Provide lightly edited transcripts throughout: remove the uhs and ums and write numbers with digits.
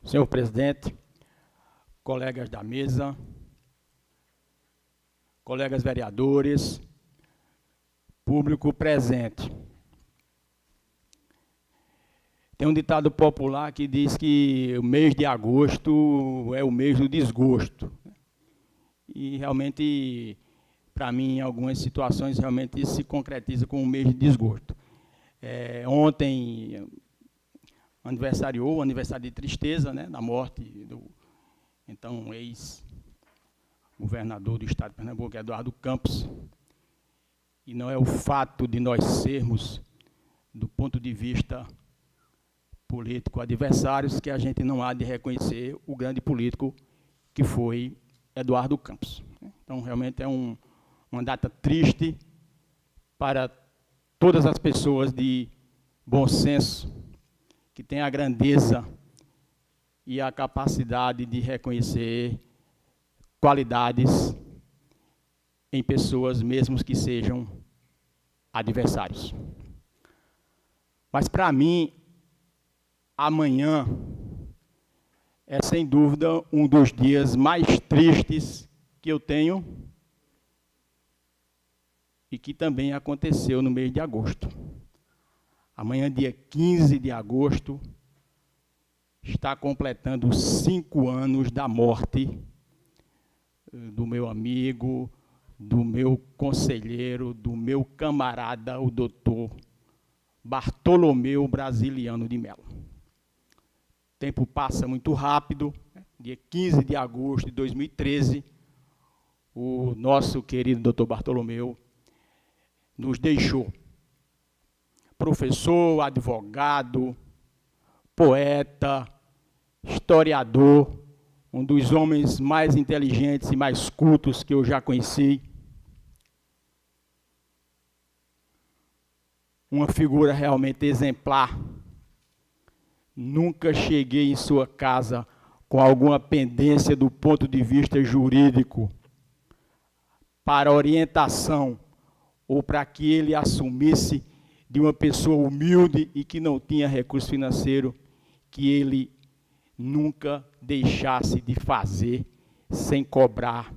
Senhor presidente, colegas da mesa, colegas vereadores, público presente. Tem um ditado popular que diz que o mês de agosto é o mês do desgosto. E realmente, para mim, em algumas situações, realmente isso se concretiza com um mês de desgosto. Ontem aniversariou o aniversário de tristeza, né, da morte do então ex-governador do estado de Pernambuco, Eduardo Campos. E não é o fato de nós sermos, do ponto de vista político, adversários, que a gente não há de reconhecer o grande político que foi Eduardo Campos. Então, realmente é uma data triste para todas as pessoas de bom senso, que têm a grandeza e a capacidade de reconhecer qualidades em pessoas, mesmo que sejam adversários. Mas, para mim, amanhã é, sem dúvida, um dos dias mais tristes que eu tenho e que também aconteceu no mês de agosto. Amanhã, dia 15 de agosto, está completando 5 anos da morte do meu amigo, do meu conselheiro, do meu camarada, o doutor Bartolomeu Brasiliano de Mello. O tempo passa muito rápido. Dia 15 de agosto de 2013, o nosso querido doutor Bartolomeu nos deixou. Professor, advogado, poeta, historiador, um dos homens mais inteligentes e mais cultos que eu já conheci. Uma figura realmente exemplar. Nunca cheguei em sua casa com alguma pendência do ponto de vista jurídico para orientação ou para que ele assumisse de uma pessoa humilde e que não tinha recurso financeiro, que ele nunca deixasse de fazer sem cobrar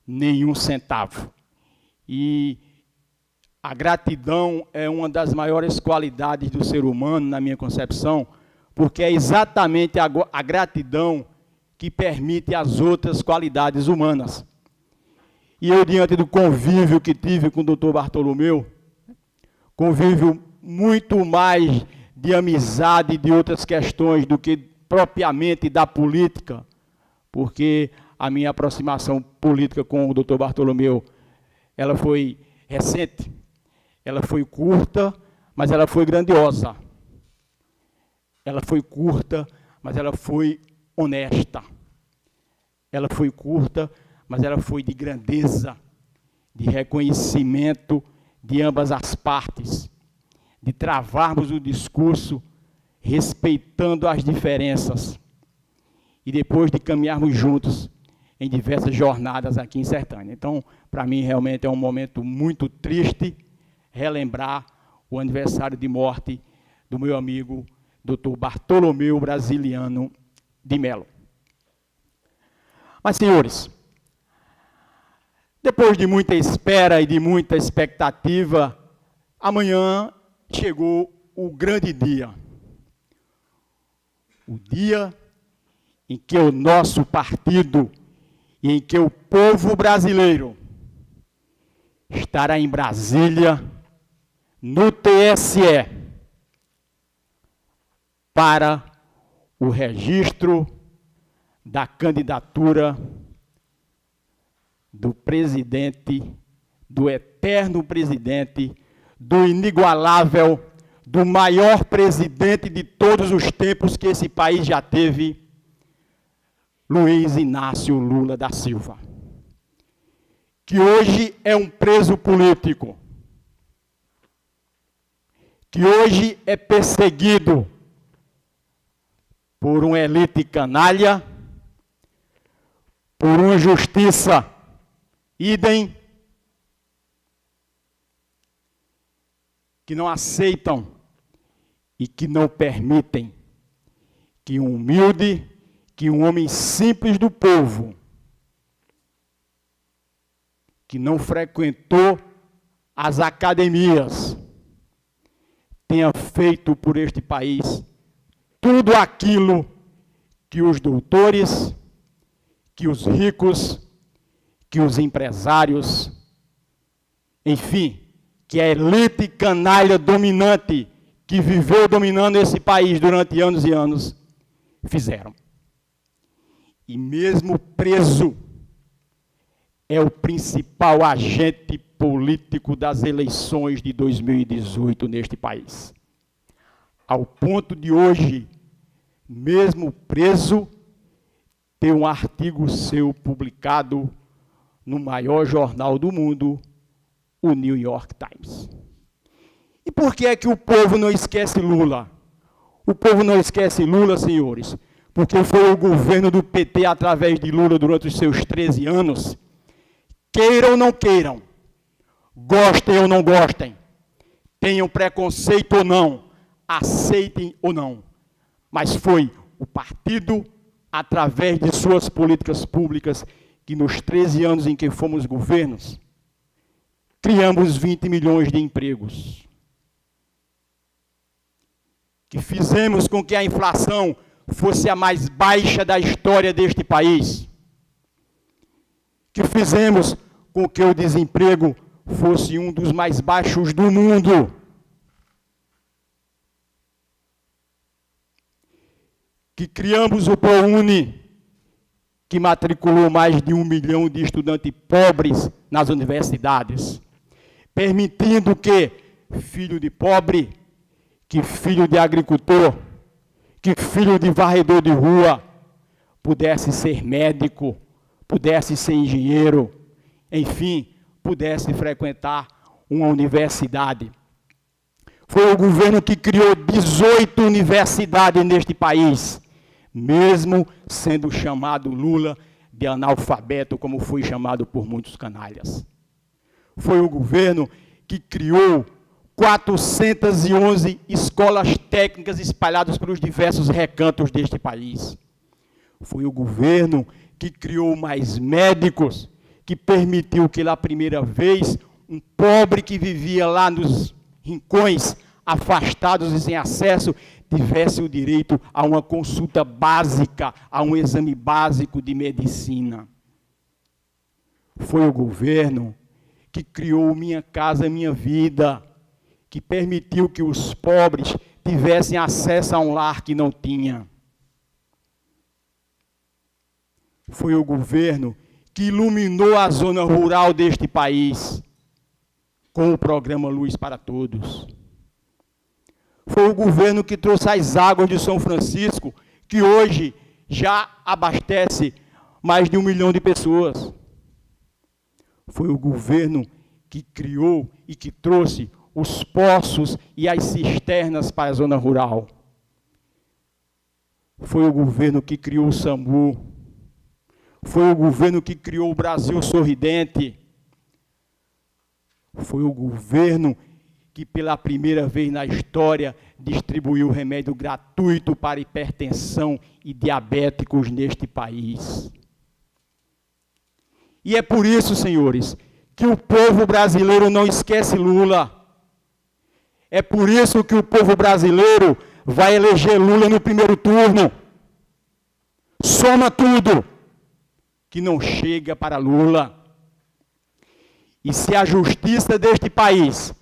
nenhum centavo. E a gratidão é uma das maiores qualidades do ser humano, na minha concepção, porque é exatamente a gratidão que permite as outras qualidades humanas. E eu, diante do convívio que tive com o doutor Bartolomeu, convívio muito mais de amizade e de outras questões do que propriamente da política, porque a minha aproximação política com o doutor Bartolomeu, ela foi recente, ela foi curta, mas ela foi grandiosa. Ela foi curta, mas ela foi honesta. Ela foi curta, mas ela foi de grandeza, de reconhecimento de ambas as partes, de travarmos o discurso respeitando as diferenças e depois de caminharmos juntos em diversas jornadas aqui em Sertânia. Então, para mim, realmente é um momento muito triste relembrar o aniversário de morte do meu amigo Dr. Bartolomeu Brasiliano de Mello. Mas, senhores, depois de muita espera e de muita expectativa, amanhã chegou o grande dia. O dia em que o nosso partido e em que o povo brasileiro estará em Brasília, no TSE, para o registro da candidatura do presidente, do eterno presidente, do inigualável, do maior presidente de todos os tempos que esse país já teve, Luiz Inácio Lula da Silva, que hoje é um preso político, que hoje é perseguido por uma elite canalha, por uma justiça idem, que não aceitam e que não permitem que um humilde, que um homem simples do povo, que não frequentou as academias, tenha feito por este país tudo aquilo que os doutores, que os ricos, que os empresários, enfim, que a elite canalha dominante que viveu dominando esse país durante anos e anos, fizeram. E mesmo preso, é o principal agente político das eleições de 2018 neste país. Ao ponto de hoje, mesmo preso, ter um artigo seu publicado no maior jornal do mundo, o New York Times. E por que é que o povo não esquece Lula? O povo não esquece Lula, senhores, porque foi o governo do PT, através de Lula, durante os seus 13 anos, queiram ou não queiram, gostem ou não gostem, tenham preconceito ou não, aceitem ou não, mas foi o partido, através de suas políticas públicas, que nos 13 anos em que fomos governos, criamos 20 milhões de empregos, que fizemos com que a inflação fosse a mais baixa da história deste país, que fizemos com que o desemprego fosse um dos mais baixos do mundo, que criamos o ProUni, que matriculou mais de 1 milhão de estudantes pobres nas universidades, permitindo que filho de pobre, que filho de agricultor, que filho de varredor de rua pudesse ser médico, pudesse ser engenheiro, enfim, pudesse frequentar uma universidade. Foi o governo que criou 18 universidades neste país, mesmo sendo chamado Lula de analfabeto, como foi chamado por muitos canalhas. Foi o governo que criou 411 escolas técnicas espalhadas pelos diversos recantos deste país. Foi o governo que criou mais médicos, que permitiu que, pela primeira vez, um pobre que vivia lá nos rincões, afastados e sem acesso, tivesse o direito a uma consulta básica, a um exame básico de medicina. Foi o governo que criou Minha Casa Minha Vida, que permitiu que os pobres tivessem acesso a um lar que não tinha. Foi o governo que iluminou a zona rural deste país com o programa Luz para Todos. Foi o governo que trouxe as águas de São Francisco, que hoje já abastece mais de 1 milhão de pessoas. Foi o governo que criou e que trouxe os poços e as cisternas para a zona rural. Foi o governo que criou o SAMU. Foi o governo que criou o Brasil Sorridente. Foi o governo que, pela primeira vez na história, distribuiu remédio gratuito para hipertensão e diabéticos neste país. E é por isso, senhores, que o povo brasileiro não esquece Lula. É por isso que o povo brasileiro vai eleger Lula no primeiro turno. Soma tudo que não chega para Lula. E se a justiça deste país,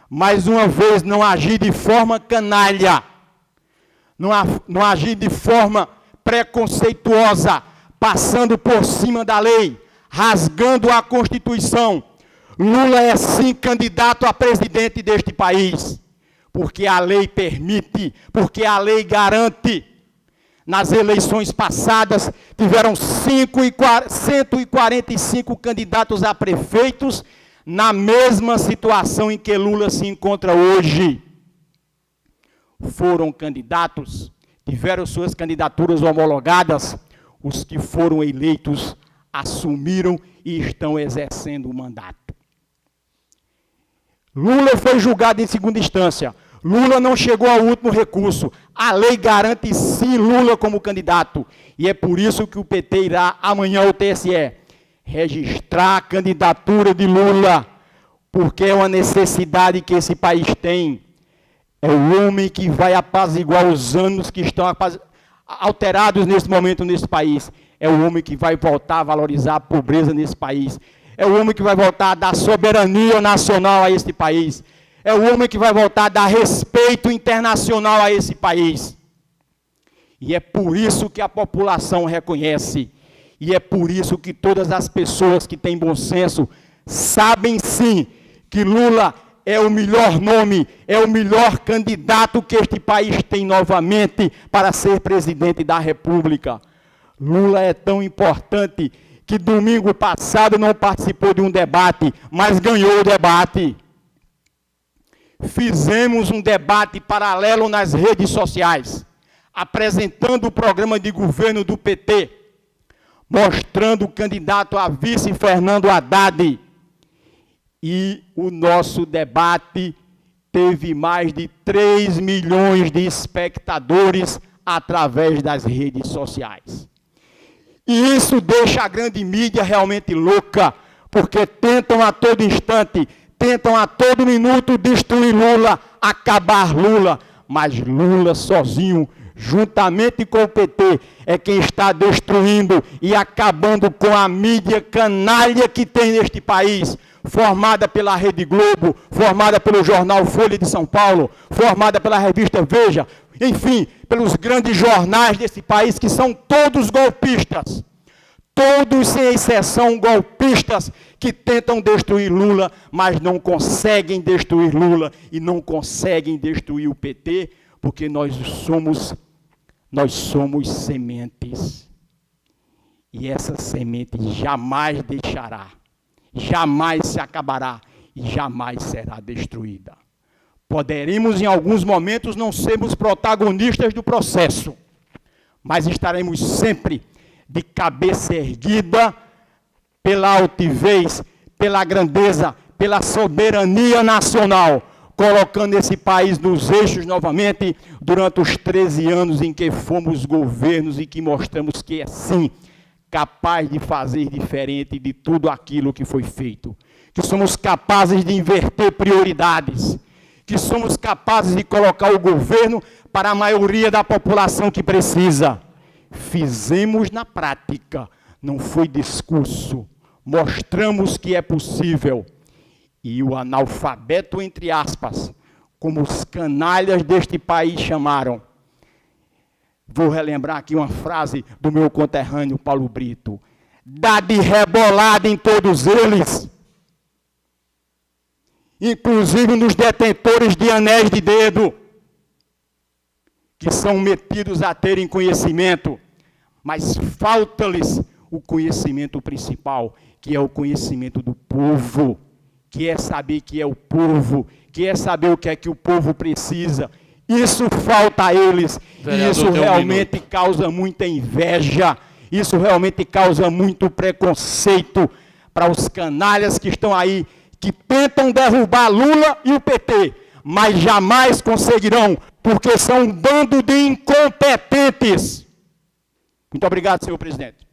mais uma vez, não agir de forma canalha, não agir de forma preconceituosa, passando por cima da lei, rasgando a Constituição, Lula é sim candidato a presidente deste país, porque a lei permite, porque a lei garante. Nas eleições passadas, tiveram 145 candidatos a prefeitos, na mesma situação em que Lula se encontra hoje. Foram candidatos, tiveram suas candidaturas homologadas, os que foram eleitos assumiram e estão exercendo o mandato. Lula foi julgado em segunda instância. Lula não chegou ao último recurso. A lei garante sim Lula como candidato. E é por isso que o PT irá amanhã ao TSE registrar a candidatura de Lula, porque é uma necessidade que esse país tem. É o homem que vai apaziguar os ânimos que estão alterados nesse momento nesse país. É o homem que vai voltar a valorizar a pobreza nesse país. É o homem que vai voltar a dar soberania nacional a esse país. É o homem que vai voltar a dar respeito internacional a esse país. E é por isso que a população reconhece. E é por isso que todas as pessoas que têm bom senso sabem sim que Lula é o melhor nome, é o melhor candidato que este país tem novamente para ser presidente da República. Lula é tão importante que domingo passado não participou de um debate, mas ganhou o debate. Fizemos um debate paralelo nas redes sociais, apresentando o programa de governo do PT, mostrando o candidato a vice Fernando Haddad. E o nosso debate teve mais de 3 milhões de espectadores através das redes sociais. E isso deixa a grande mídia realmente louca, porque tentam a todo instante, tentam a todo minuto destruir Lula, acabar Lula, mas Lula sozinho, juntamente com o PT, é quem está destruindo e acabando com a mídia canalha que tem neste país, formada pela Rede Globo, formada pelo jornal Folha de São Paulo, formada pela revista Veja, enfim, pelos grandes jornais desse país, que são todos golpistas. Todos, sem exceção, golpistas que tentam destruir Lula, mas não conseguem destruir Lula e não conseguem destruir o PT, porque nós somos sementes. E essa semente jamais deixará, jamais se acabará e jamais será destruída. Poderemos, em alguns momentos, não sermos protagonistas do processo, mas estaremos sempre de cabeça erguida pela altivez, pela grandeza, pela soberania nacional, colocando esse país nos eixos novamente durante os 13 anos em que fomos governos e que mostramos que é sim capaz de fazer diferente de tudo aquilo que foi feito, que somos capazes de inverter prioridades, que somos capazes de colocar o governo para a maioria da população que precisa. Fizemos na prática, não foi discurso, mostramos que é possível. E o analfabeto, entre aspas, como os canalhas deste país chamaram, vou relembrar aqui uma frase do meu conterrâneo Paulo Brito, dá de rebolada em todos eles, inclusive nos detentores de anéis de dedo, que são metidos a terem conhecimento, mas falta-lhes o conhecimento principal, que é o conhecimento do povo, que é saber que é o povo, que é saber o que é que o povo precisa. Isso falta a eles, vereador, e isso realmente causa muita inveja, isso realmente causa muito preconceito para os canalhas que estão aí, que tentam derrubar Lula e o PT, mas jamais conseguirão, porque são um bando de incompetentes. Muito obrigado, senhor presidente.